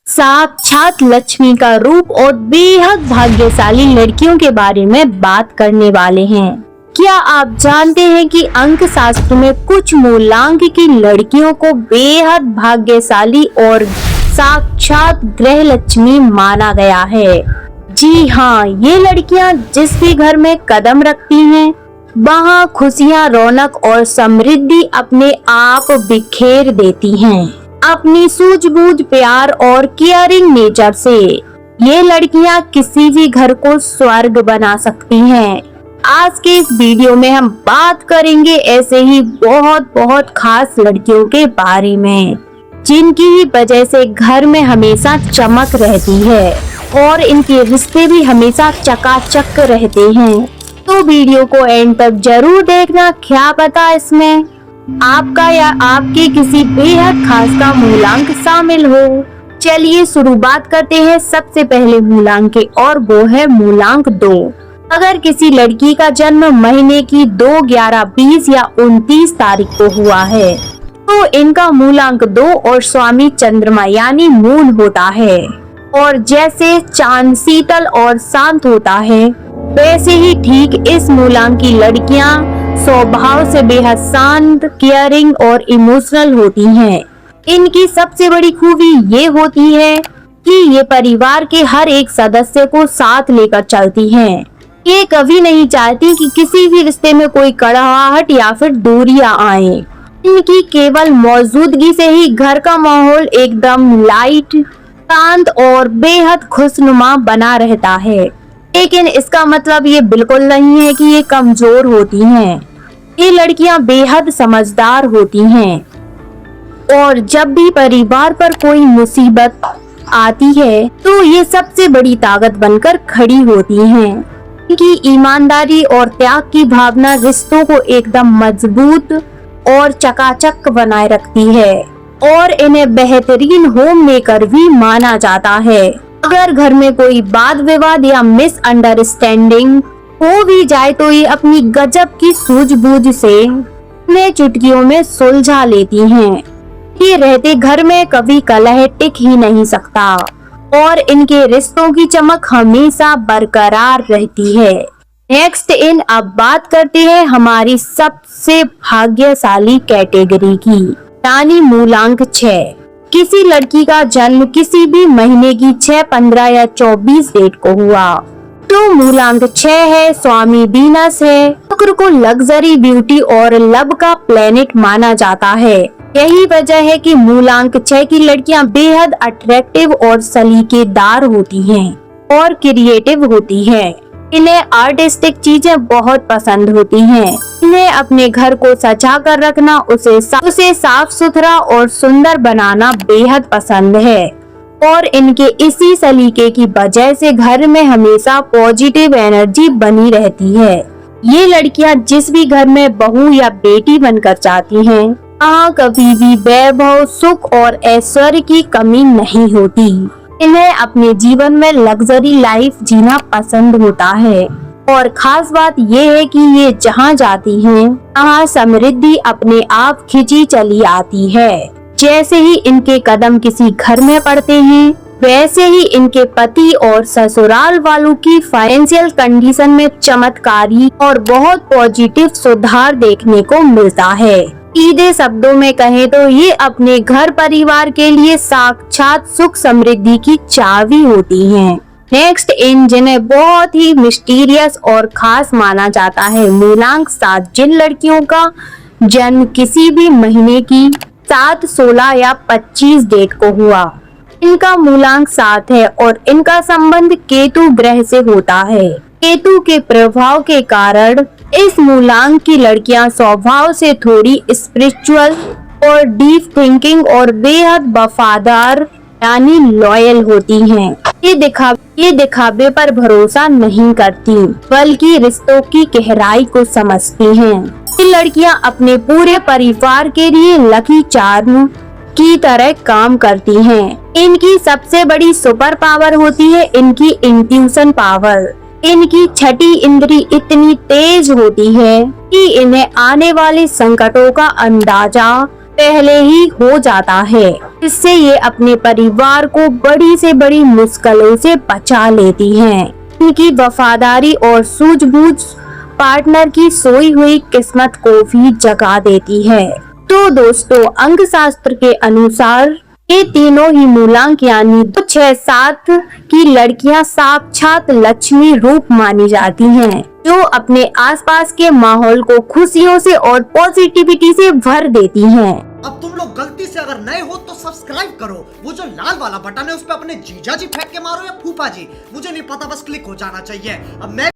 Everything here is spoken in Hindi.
साक्षात लक्ष्मी का रूप और बेहद भाग्यशाली लड़कियों के बारे में बात करने वाले हैं। क्या आप जानते हैं कि अंक शास्त्र में कुछ मूलांक की लड़कियों को बेहद भाग्यशाली और साक्षात ग्रह लक्ष्मी माना गया है। जी हाँ, ये लड़कियां जिस भी घर में कदम रखती हैं, वहाँ खुशियाँ, रौनक और समृद्धि अपने आप बिखेर देती हैं। अपनी सूझबूझ, प्यार और केयरिंग नेचर से ये लड़कियां किसी भी घर को स्वर्ग बना सकती हैं। आज के इस वीडियो में हम बात करेंगे ऐसे ही बहुत खास लड़कियों के बारे में, जिनकी ही वजह से घर में हमेशा चमक रहती है और इनके रिश्ते भी हमेशा चकाचक रहते हैं। तो वीडियो को एंड तक जरूर देखना, क्या पता इसमें आपका या आपके किसी बेहद खास का मूलांक शामिल हो। चलिए शुरुआत करते हैं सबसे पहले मूलांक के, और वो है मूलांक 2। अगर किसी लड़की का जन्म महीने की 2, 11, 20 या 29 तारीख को हुआ है तो इनका मूलांक 2 और स्वामी चंद्रमा यानी मून होता है। और जैसे चांद शीतल और शांत होता है, वैसे ही ठीक इस मूलांक की लड़कियां स्वभाव से बेहद शांत, केयरिंग और इमोशनल होती हैं। इनकी सबसे बड़ी खूबी ये होती है कि ये परिवार के हर एक सदस्य को साथ लेकर चलती हैं। ये कभी नहीं चाहती कि किसी भी रिश्ते में कोई कड़वाहट या फिर दूरियां आए। इनकी केवल मौजूदगी से ही घर का माहौल एकदम लाइट, शांत और बेहद खुशनुमा बना रहता है। लेकिन इसका मतलब ये बिल्कुल नहीं है कि ये कमजोर होती हैं। ये लड़कियां बेहद समझदार होती हैं और जब भी परिवार पर कोई मुसीबत आती है तो ये सबसे बड़ी ताकत बनकर खड़ी होती हैं। इनकी ईमानदारी और त्याग की भावना रिश्तों को एकदम मजबूत और चकाचक बनाए रखती है और इन्हें बेहतरीन होम मेकर भी माना जाता है। अगर घर में कोई वाद विवाद या मिसअंडरस्टैंडिंग हो भी जाए तो ये अपनी गजब की सूझबूझ से उन्हें चुटकियों में सुलझा लेती हैं। ये रहते घर में कभी कलह टिक ही नहीं सकता और इनके रिश्तों की चमक हमेशा बरकरार रहती है। नेक्स्ट अब बात करते हैं हमारी सबसे भाग्यशाली कैटेगरी की, यानी मूलांक 6। किसी लड़की का जन्म किसी भी महीने की 6, 15 या 24 डेट को हुआ तो मूलांक 6 है, स्वामी वीनस है। शुक्र को लग्जरी, ब्यूटी और लव का प्लेनेट माना जाता है। यही वजह है कि मूलांक 6 की लड़कियां बेहद अट्रैक्टिव और सलीकेदार होती हैं और क्रिएटिव होती हैं। इन्हें आर्टिस्टिक चीजें बहुत पसंद होती हैं। इन्हें अपने घर को सजा कर रखना, उसे साफ सुथरा और सुंदर बनाना बेहद पसंद है और इनके इसी सलीके की वजह से घर में हमेशा पॉजिटिव एनर्जी बनी रहती है। ये लड़कियां जिस भी घर में बहू या बेटी बनकर जाती हैं, वहाँ कभी भी वैभव, सुख और ऐश्वर्य की कमी नहीं होती। इन्हें अपने जीवन में लग्जरी लाइफ जीना पसंद होता है और खास बात ये है कि ये जहाँ जाती हैं, वहाँ समृद्धि अपने आप खिंची चली आती है। जैसे ही इनके कदम किसी घर में पड़ते हैं, वैसे ही इनके पति और ससुराल वालों की फाइनेंशियल कंडीशन में चमत्कारी और बहुत पॉजिटिव सुधार देखने को मिलता है। सीधे शब्दों में कहें तो ये अपने घर परिवार के लिए साक्षात सुख समृद्धि की चाबी होती हैं। नेक्स्ट जिन्हें बहुत ही मिस्टीरियस और खास माना जाता है, मूलांक 7। जिन लड़कियों का जन्म किसी भी महीने की 7, 16 या 25 डेट को हुआ, इनका मूलांक 7 है और इनका संबंध केतु ग्रह से होता है। केतु के प्रभाव के कारण इस मूलांक की लड़कियां स्वभाव से थोड़ी स्पिरिचुअल और डीप थिंकिंग और बेहद वफादार यानी लॉयल होती हैं। ये दिखावे पर भरोसा नहीं करती, बल्कि रिश्तों की गहराई को समझती हैं। ये लड़कियां अपने पूरे परिवार के लिए लकी चार्म की तरह काम करती हैं। इनकी सबसे बड़ी सुपर पावर होती है इनकी इंट्यूशन पावर। इनकी छठी इंद्री इतनी तेज होती है कि इन्हें आने वाले संकटों का अंदाजा पहले ही हो जाता है। इससे ये अपने परिवार को बड़ी से बड़ी मुश्किलों से बचा लेती हैं। उनकी वफादारी और सूझबूझ पार्टनर की सोई हुई किस्मत को भी जगा देती है। तो दोस्तों, अंक शास्त्र के अनुसार ये तीनों ही मूलांक यानी 2, 6, 7 की लड़कियां साक्षात लक्ष्मी रूप मानी जाती हैं, जो अपने आसपास के माहौल को खुशियों से और पॉजिटिविटी से भर देती हैं। अब तुम लोग गलती से अगर नए हो तो सब्सक्राइब करो, वो जो लाल वाला बटन है उस पर अपने जीजा जी फेंक के मारो या फूफा जी, मुझे नहीं पता, बस क्लिक हो जाना चाहिए। अब मैं